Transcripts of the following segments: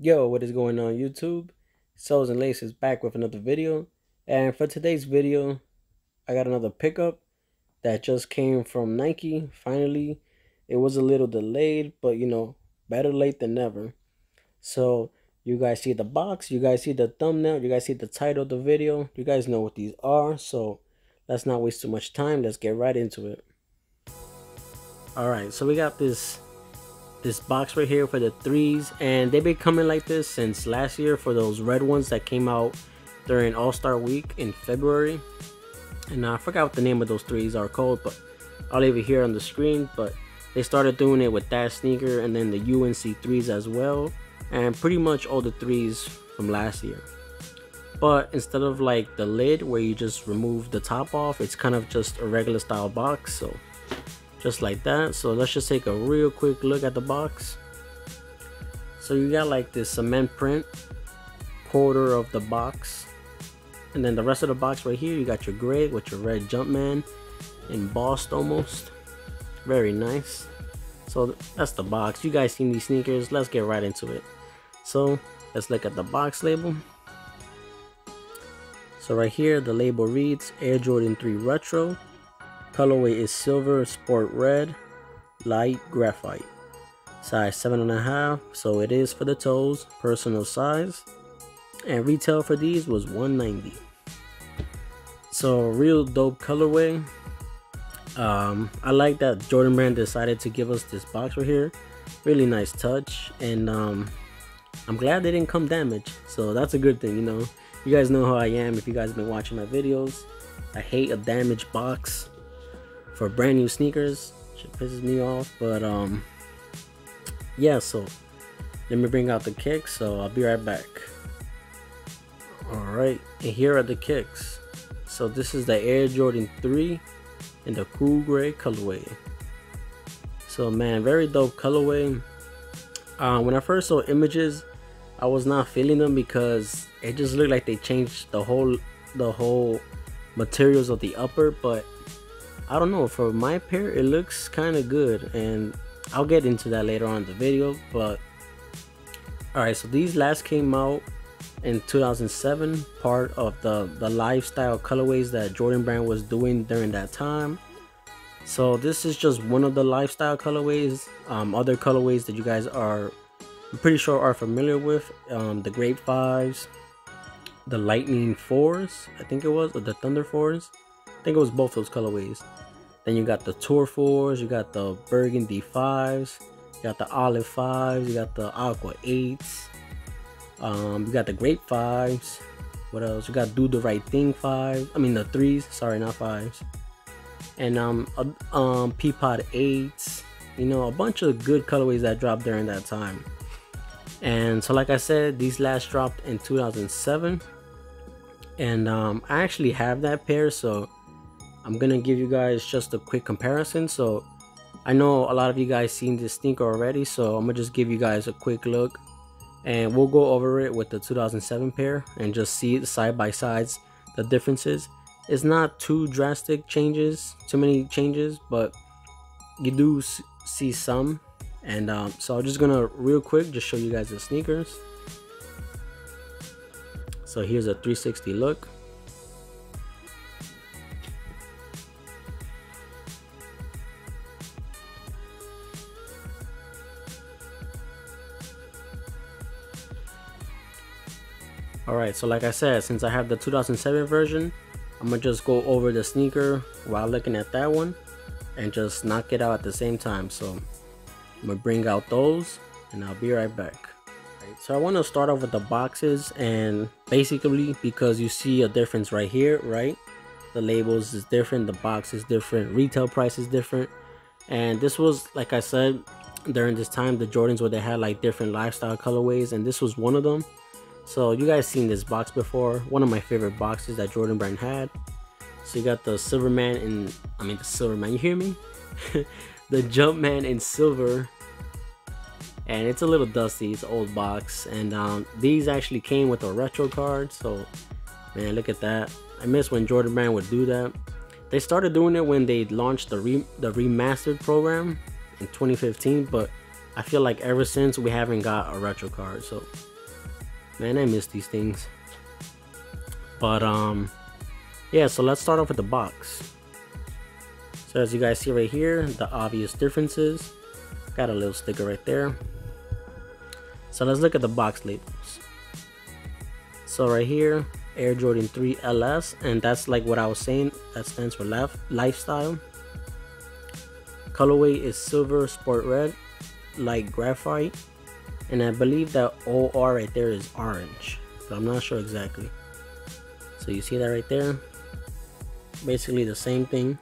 Yo, what is going on YouTube? Soles and Laces back with another video. And for today's video, I got another pickup that just came from Nike. Finally, it was a little delayed, but better late than never. So you guys see the box, you guys see the thumbnail, you guys see the title of the video. You guys know what these are, so let's not waste too much time. Let's get right into it. Alright, so we got this box right here for the threes, and they've been coming like this since last year for those red ones that came out during All-Star Week in February. And I forgot what the name of those threes are called, but I'll leave it here on the screen. But they started doing it with that sneaker and then the UNC threes as well, and pretty much all the threes from last year. But instead of like the lid where you just remove the top off, it's kind of just a regular style box, so just like that. So let's just take a real quick look at the box. So you got like this cement print quarter of the box, and then the rest of the box right here, you got your gray with your red Jumpman embossed almost. Very nice. So that's the box. You guys seen these sneakers, let's get right into it. So let's look at the box label. So right here the label reads Air Jordan 3 Retro. Colorway is silver sport red, light graphite. Size 7.5, so it is for the toes, personal size. And retail for these was $190. So real dope colorway. I like that Jordan Brand decided to give us this box right here. Really nice touch, and I'm glad they didn't come damaged. So that's a good thing, You guys know how I am if you guys have been watching my videos. I hate a damaged box for brand new sneakers. Shit pisses me off, but yeah, so let me bring out the kicks, so I'll be right back. Alright, and here are the kicks. So this is the Air Jordan 3 in the cool gray colorway. So man, very dope colorway. When I first saw images, I was not feeling them because it just looked like they changed the whole materials of the upper, but I don't know, for my pair it looks kind of good, and I'll get into that later on in the video. But alright, so these last came out in 2007, part of the lifestyle colorways that Jordan Brand was doing during that time. So this is just one of the lifestyle colorways. Other colorways that you guys are, I'm pretty sure, are familiar with, the Grape 5s, the Lightning 4s, I think it was, or the Thunder 4s. I think it was both those colorways. Then you got the Tour 4s, you got the Burgundy 5s, you got the Olive 5s, you got the Aqua 8s, you got the Grape 5s. What else? You got Do the Right Thing 5s, I mean the 3s, sorry, not 5s. And Peapod 8s, a bunch of good colorways that dropped during that time. And so like I said, these last dropped in 2007, and I actually have that pair, so I'm gonna give you guys just a quick comparison. So I know a lot of you guys seen this sneaker already, so I'm gonna just give you guys a quick look, and we'll go over it with the 2007 pair and just see it side by sides, the differences. It's not too drastic changes, too many changes, but you do see some. And so I'm just gonna real quick just show you guys the sneakers. So here's a 360 look. Alright, so like I said, since I have the 2007 version, I'm gonna just go over the sneaker while looking at that one and just knock it out at the same time. So I'm gonna bring out those and I'll be right back. So I want to start off with the boxes, and basically because you see a difference right here, right? The labels is different, the box is different, retail price is different. And this was, like I said, during this time, the Jordans where they had like different lifestyle colorways, and this was one of them. So you guys seen this box before, one of my favorite boxes that Jordan Brand had. So you got the Silverman in, the Silverman, you hear me? The Jumpman in silver, and it's a little dusty, it's an old box. And these actually came with a retro card, so man, look at that. I miss when Jordan Brand would do that. They started doing it when they launched the remastered program in 2015, but I feel like ever since we haven't got a retro card. So Man, I miss these things. But yeah, so let's start off with the box. So as you guys see right here, the obvious differences. Got a little sticker right there. So let's look at the box labels. So right here, Air Jordan 3 LS, and that's like what I was saying, that stands for lifestyle. Colorway is silver sport red, light graphite, and I believe that OR right there is orange, but I'm not sure exactly. So you see that right there, basically the same thing.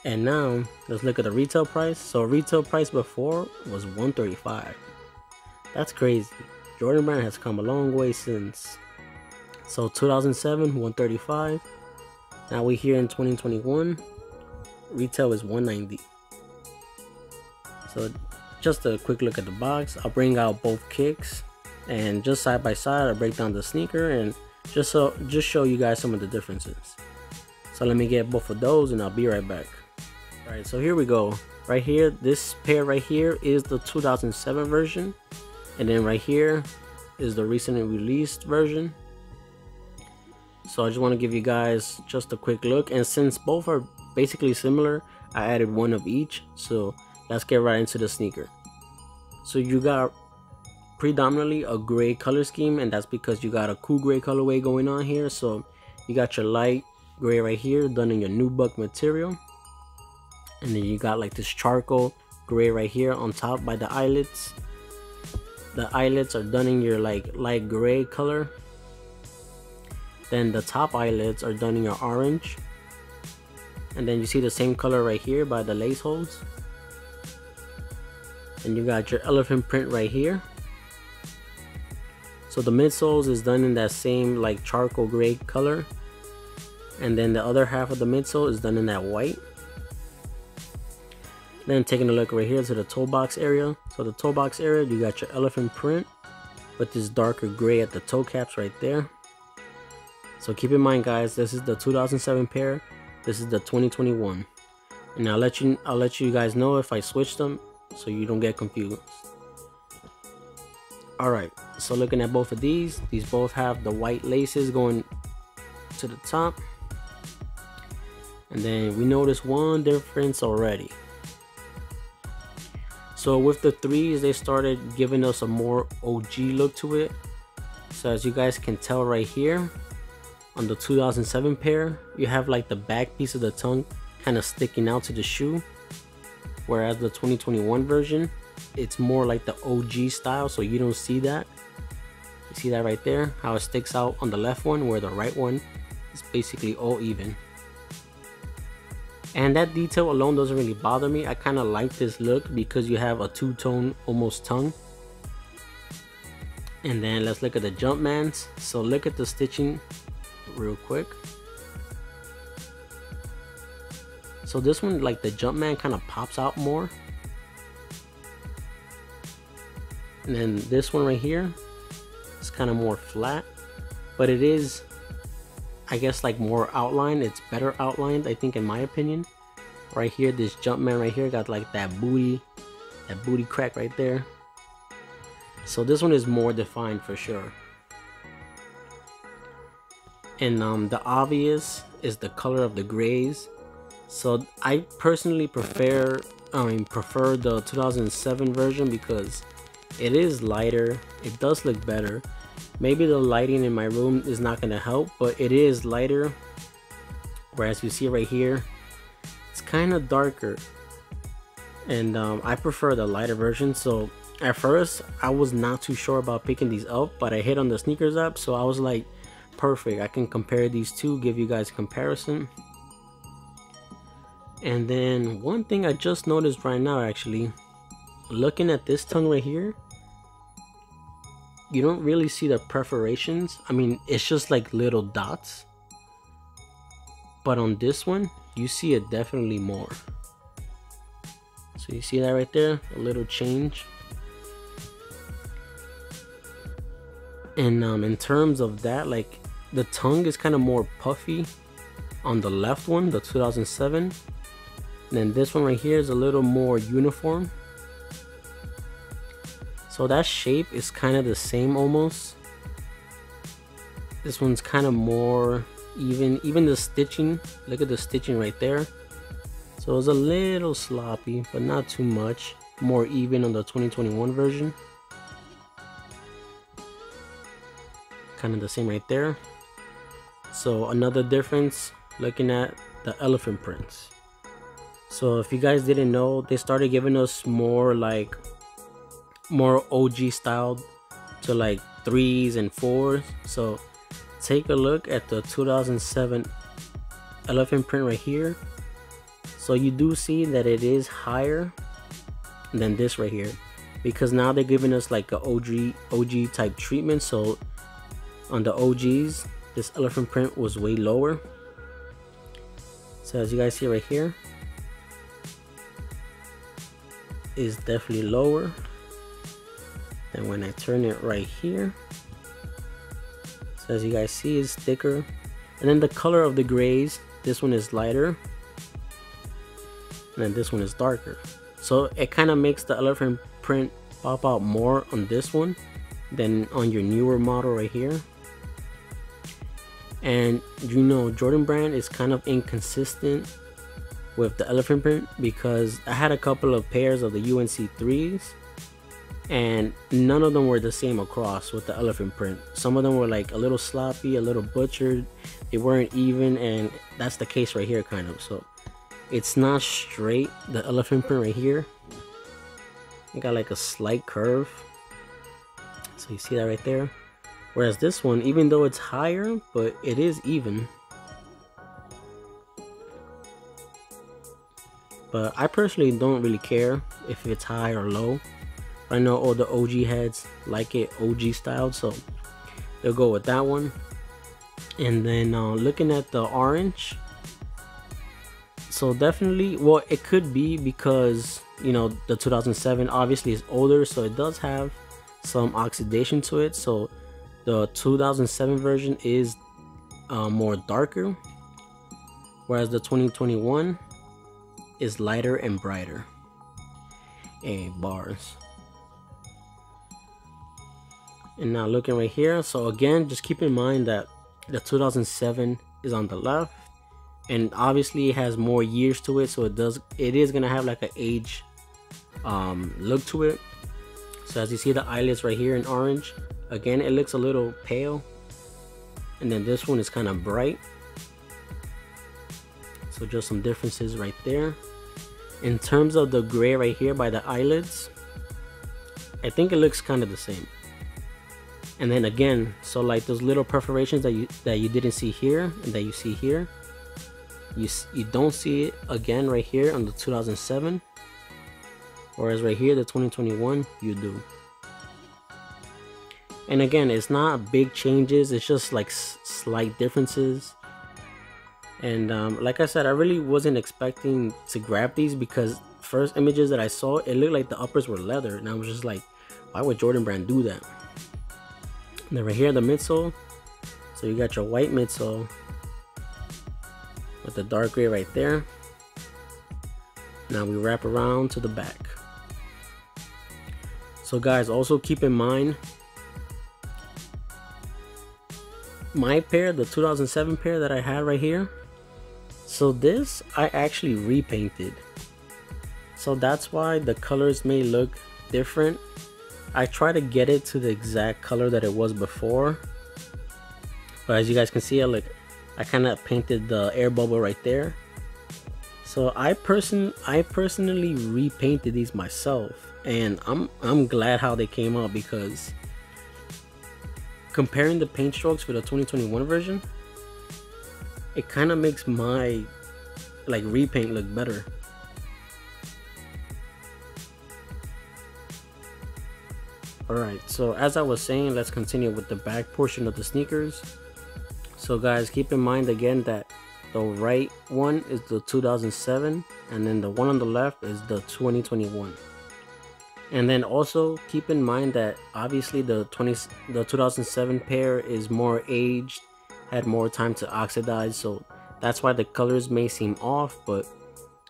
And now let's look at the retail price. So retail price before was $135. That's crazy. Jordan Brand has come a long way since. So 2007, $135. Now we here in 2021, retail is $190. So just a quick look at the box. I'll bring out both kicks, and just side by side I'll break down the sneaker and just show you guys some of the differences. So let me get both of those and I'll be right back. Alright, so here we go. Right here, this pair right here is the 2007 version, and then right here is the recently released version. So I just want to give you guys just a quick look, and since both are basically similar, I added one of each. So let's get right into the sneaker. So you got predominantly a gray color scheme, and that's because you got a cool gray colorway going on here. So you got your light gray right here done in your nubuck material, and then you got like this charcoal gray right here on top by the eyelets. The eyelets are done in your like light gray color. Then the top eyelets are done in your orange, and then you see the same color right here by the lace holes. And you got your elephant print right here. So the midsoles is done in that same like charcoal gray color, and then the other half of the midsole is done in that white. Then taking a look right here to the toe box area. So the toe box area, you got your elephant print with this darker gray at the toe caps right there. So keep in mind, guys, this is the 2007 pair, this is the 2021, and I'll let you guys know if I switch them so you don't get confused. Alright, so looking at both of these both have the white laces going to the top, and then we notice one difference already. So with the threes, they started giving us a more OG look to it. So as you guys can tell right here, on the 2007 pair, you have like the back piece of the tongue kind of sticking out to the shoe, whereas the 2021 version, it's more like the OG style, so you don't see that. You see that right there, how it sticks out on the left one, where the right one is basically all even. And that detail alone doesn't really bother me. I kind of like this look because you have a two-tone almost tongue. And then let's look at the Jumpmans. So look at the stitching real quick. So this one, like the Jumpman, kind of pops out more. And then this one right here is kind of more flat, but it is, I guess, like more outlined. It's better outlined, I think, in my opinion. Right here, this Jumpman right here got like that booty crack right there. So this one is more defined for sure. And the obvious is the color of the grays. So I personally prefer the 2007 version because it is lighter. It does look better. Maybe the lighting in my room is not going to help, but it is lighter. Whereas you see right here, it's kind of darker. And I prefer the lighter version. So at first, I was not too sure about picking these up, but I hit on the sneakers app, so I was like, perfect. I can compare these two, give you guys a comparison. And then one thing I just noticed right now, actually, looking at this tongue right here, you don't really see the perforations. I mean, it's just like little dots. But on this one, you see it definitely more. So you see that right there, a little change. And in terms of that, like the tongue is kind of more puffy on the left one, the 2007. And then this one right here is a little more uniform. So that shape is kind of the same almost. This one's kind of more even the stitching, look at the stitching right there. So it's a little sloppy, but not too much. More even on the 2021 version. Kind of the same right there. So another difference, looking at the elephant prints. So if you guys didn't know, they started giving us more like more OG style to like 3s and 4s. So take a look at the 2007 elephant print right here. So you do see that it is higher than this right here, because now they're giving us like a OG type treatment. So on the OGs, this elephant print was way lower. So as you guys see right here, is definitely lower. And when I turn it right here, so as you guys see, it's thicker. And then the color of the grays, this one is lighter, and then this one is darker. So it kind of makes the elephant print pop out more on this one than on your newer model right here. And you know, Jordan Brand is kind of inconsistent with the elephant print, because I had a couple of pairs of the UNC 3s and none of them were the same across with the elephant print. Some of them were like a little sloppy, a little butchered, they weren't even, and that's the case right here kind of. So it's not straight, the elephant print right here. It got like a slight curve. So you see that right there. Whereas this one, even though it's higher, but it is even. But I personally don't really care if it's high or low. I know all the OG heads like it OG style, so they'll go with that one. And then looking at the orange, so definitely, well, it could be because, you know, the 2007 obviously is older, so it does have some oxidation to it. So the 2007 version is more darker, whereas the 2021 is lighter and brighter. Bars. And now looking right here, so again, just keep in mind that the 2007 is on the left, and obviously it has more years to it, so it is gonna have like an age look to it. So as you see the eyelets right here in orange, again, it looks a little pale, and then this one is kind of bright. So just some differences right there. In terms of the gray right here by the eyelids, I think it looks kind of the same. And then again, so like those little perforations that you didn't see here and that you see here, you don't see it again right here on the 2007, whereas right here the 2021 you do. And again, it's not big changes, it's just like slight differences. And like I said, I really wasn't expecting to grab these, because first images that I saw, it looked like the uppers were leather, and I was just like, why would Jordan Brand do that? And then right here, the midsole, so you got your white midsole with the dark gray right there. Now we wrap around to the back. So guys, also keep in mind, my pair, the 2007 pair that I had right here, so this I actually repainted. So that's why the colors may look different. I try to get it to the exact color that it was before, but as you guys can see, I kind of painted the air bubble right there. So I personally repainted these myself, and I'm glad how they came out, because comparing the paint strokes for the 2021 version, it kind of makes my like repaint look better. Alright, so as I was saying, let's continue with the back portion of the sneakers. So guys, keep in mind again that the right one is the 2007, and then the one on the left is the 2021. And then also keep in mind that obviously the 2007 pair is more aged, had more time to oxidize, so that's why the colors may seem off. But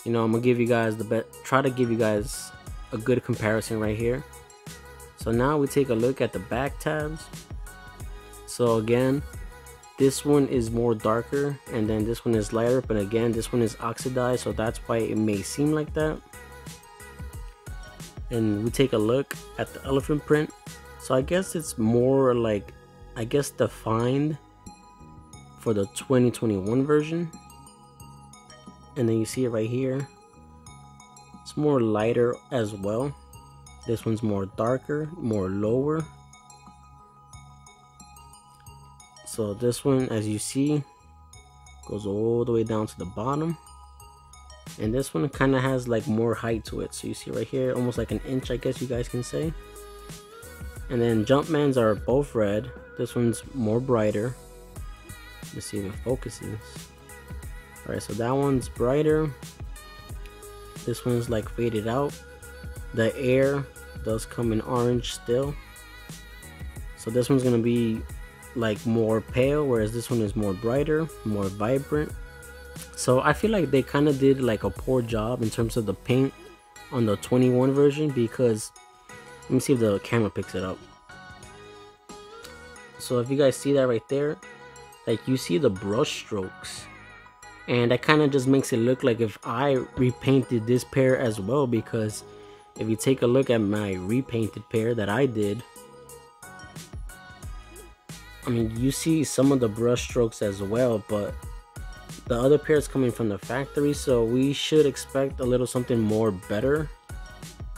you know, I'm gonna give you guys try to give you guys a good comparison right here. So now we take a look at the back tabs. So again, this one is more darker and then this one is lighter, but again this one is oxidized, so that's why it may seem like that. And we take a look at the elephant print. So I guess it's more like, I guess, defined for the 2021 version. And then you see it right here, it's more lighter as well. This one's more darker, more lower. So this one, as you see, goes all the way down to the bottom. And this one kind of has like more height to it. So you see right here, almost like an inch, I guess you guys can say. And then Jumpman's are both red. This one's more brighter. Let's see if it focuses. Alright, so that one's brighter. This one's like faded out. The air does come in orange still. So this one's gonna be like more pale, whereas this one is more brighter, more vibrant. So I feel like they kind of did like a poor job in terms of the paint on the 21 version, because let me see if the camera picks it up. So if you guys see that right there, like you see the brush strokes, and that kind of just makes it look like if I repainted this pair as well, because if you take a look at my repainted pair that I did, I mean, you see some of the brush strokes as well, but the other pair is coming from the factory, so we should expect a little something more better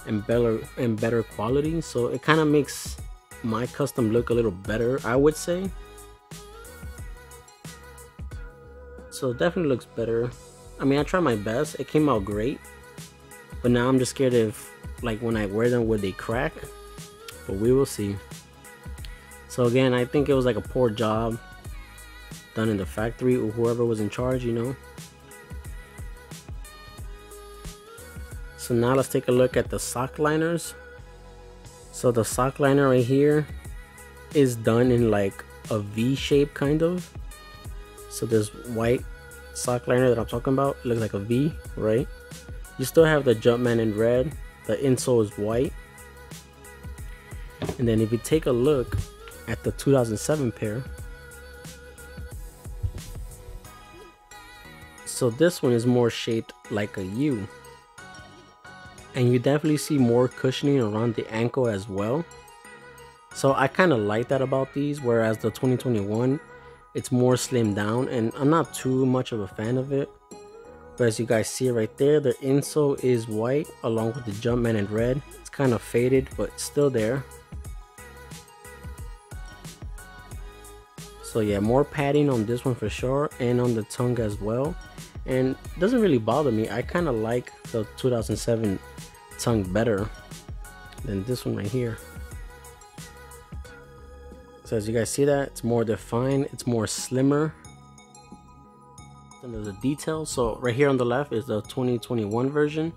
and better quality. So it kind of makes my custom look a little better, I would say. So it definitely looks better. I mean, I tried my best. It came out great, but now I'm just scared if, like, when I wear them, would they crack? But we will see. So again, I think it was like a poor job done in the factory, or whoever was in charge, you know. So now let's take a look at the sock liners. So the sock liner right here is done in like a V shape kind of. So this white sock liner that I'm talking about, it looks like a V, right? You still have the Jumpman in red. The insole is white. And then if you take a look at the 2007 pair, so this one is more shaped like a U, and you definitely see more cushioning around the ankle as well. So I kind of like that about these, whereas the 2021, it's more slimmed down, and I'm not too much of a fan of it. But as you guys see right there, the insole is white along with the Jumpman in red. It's kind of faded, but still there. So yeah, more padding on this one for sure, and on the tongue as well. And it doesn't really bother me. I kind of like the 2007 tongue better than this one right here. So as you guys see that, it's more defined, it's more slimmer. Under the details, so right here on the left is the 2021 version,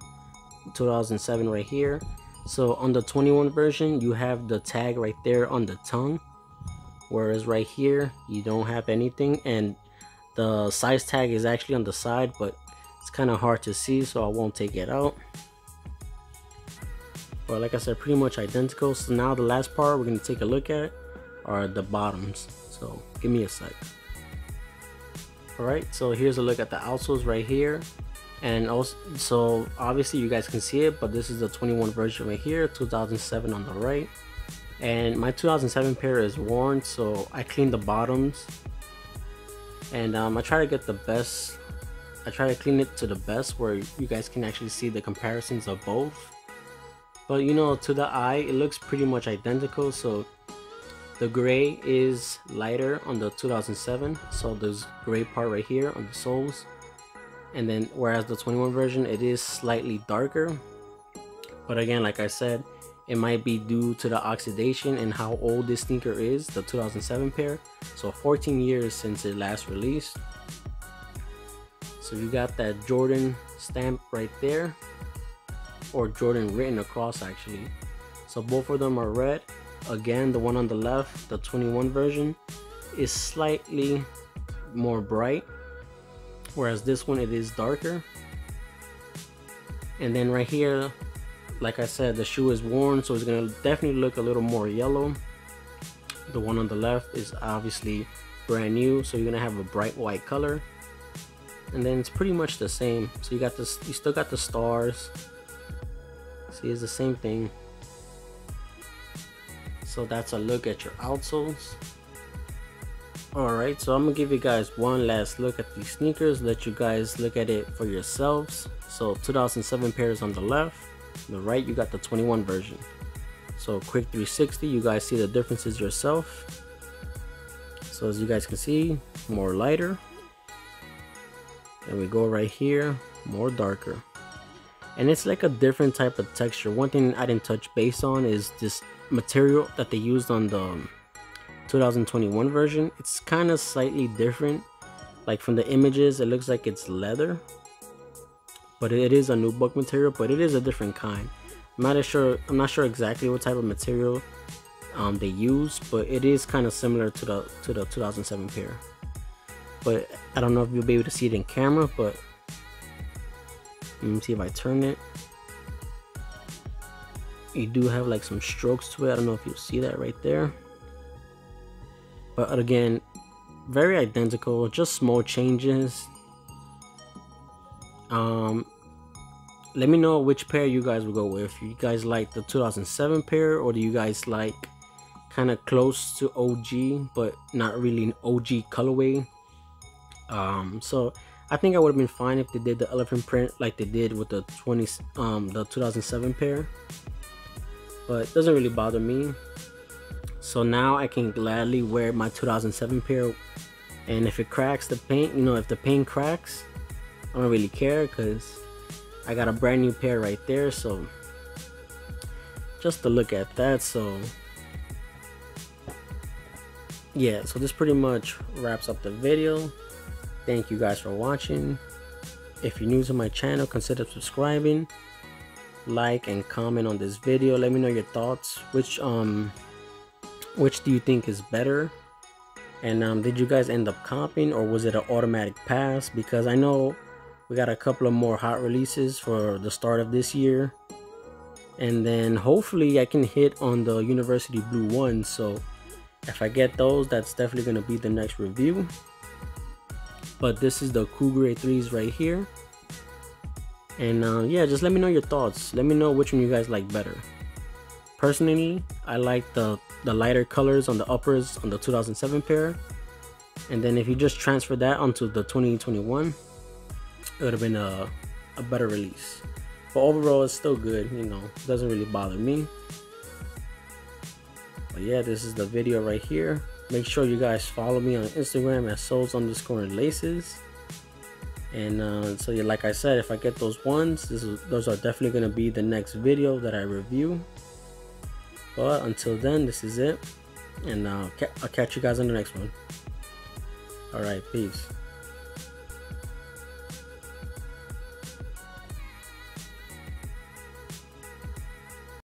2007 right here. So on the 21 version, you have the tag right there on the tongue, whereas right here you don't have anything, and the size tag is actually on the side, but it's kind of hard to see, so I won't take it out. But like I said, pretty much identical. So now the last part we're going to take a look at are the bottoms, so give me a sec. Alright, so here's a look at the outsoles right here, and also, so obviously you guys can see it, but this is the 21 version right here, 2007 on the right. And my 2007 pair is worn, so I cleaned the bottoms, and I try to get the best, I try to clean it to the best where you guys can actually see the comparisons of both. But you know, to the eye it looks pretty much identical. So the gray is lighter on the 2007, so there's gray part right here on the soles, and then whereas the 21 version, it is slightly darker. But again, like I said, it might be due to the oxidation and how old this sneaker is, the 2007 pair. So 14 years since it last released. So you got that Jordan stamp right there, or Jordan written across actually. So both of them are red. Again, the one on the left, the 21 version, is slightly more bright, whereas this one, it is darker. And then right here, like I said, the shoe is worn, so it's gonna definitely look a little more yellow. The one on the left is obviously brand new, so you're gonna have a bright white color, and then it's pretty much the same. So you got this, you still got the stars. See, it's the same thing. So that's a look at your outsoles. Alright, so I'm gonna give you guys one last look at these sneakers, let you guys look at it for yourselves. So 2007 pairs on the left, on the right you got the 21 version. So quick 360, you guys see the differences yourself. So as you guys can see, more lighter. And we go right here, more darker. And it's like a different type of texture. One thing I didn't touch base on is this material that they used on the 2021 version. It's kind of slightly different. Like from the images, it looks like it's leather, but it is a nubuck material, but it is a different kind. I'm not sure exactly what type of material they use, but it is kind of similar to the 2007 pair. But I don't know if you'll be able to see it in camera, but let me see if I turn it. You do have like some strokes to it. I don't know if you'll see that right there. But again, very identical, just small changes. Let me know which pair you guys will go with. You guys like the 2007 pair, or do you guys like kind of close to OG but not really an OG colorway? So I think I would have been fine if they did the elephant print like they did with the 2007 pair, but it doesn't really bother me. So now I can gladly wear my 2007 pair, and if it cracks the paint, you know, if the paint cracks, I don't really care because I got a brand new pair right there. So just to look at that. So yeah, so this pretty much wraps up the video. Thank you guys for watching. If you're new to my channel, consider subscribing, like and comment on this video. Let me know your thoughts. Which do you think is better? And did you guys end up copying, or was it an automatic pass? Because I know we got a couple of more hot releases for the start of this year, and then hopefully I can hit on the University Blue ones. So if I get those, that's definitely going to be the next review. But this is the Cool Grey 3s right here. And yeah, just let me know your thoughts. Let me know which one you guys like better. Personally, I like the lighter colors on the uppers on the 2007 pair. And then if you just transfer that onto the 2021, it would have been a better release. But overall, it's still good, you know, it doesn't really bother me. But yeah, this is the video right here. Make sure you guys follow me on Instagram at soles_laces. And so yeah, like I said, if I get those ones, those are definitely going to be the next video that I review. But until then, this is it, and I'll catch you guys on the next one. All right, peace.